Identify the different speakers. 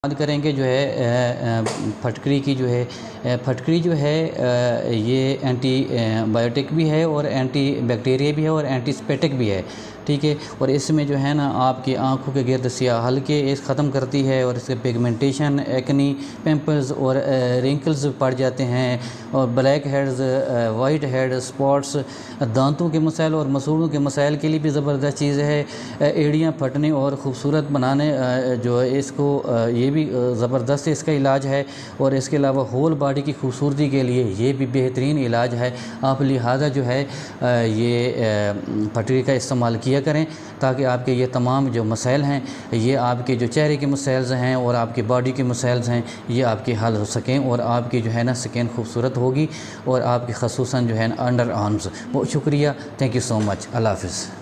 Speaker 1: बात करेंगे जो है फटकरी की जो है फटकरी जो है ये एंटी बायोटिक भी है और एंटी बैक्टीरिया भी है और एंटीसेप्टिक भी है, ठीक है। और इसमें जो है ना आपकी आंखों के गिर्द स्याह हल्के इस ख़त्म करती है और इसके पिगमेंटेशन, एक्नी, पिंपल्स और रिंकल्स पड़ जाते हैं और black heads, white head, spots, दांतों के मसाइल और मसूड़ों के मसाइल के लिए भी ज़बरदस्त चीज़ है। एड़ियाँ फटने और ख़ूबसूरत बनाने जो है इसको ये भी ज़बरदस्त इसका इलाज है और इसके अलावा होल बॉडी की खूबसूरती के लिए ये भी बेहतरीन इलाज है। आप लिहाजा जो है ये फटकरी का इस्तेमाल किया करें ताकि आपके ये तमाम जो मसाइल हैं, ये आपके जो चेहरे के मसाइल हैं और आपकी बॉडी के मसाइल हैं, ये आपके हल हो सकें और आपकी जो है ना स्किन खूबसूरत होगी और आपकी खसूसन जो है ना अंडर आर्म्स। बहुत शुक्रिया, थैंक यू सो मच, अल्लाह हाफ़िज़।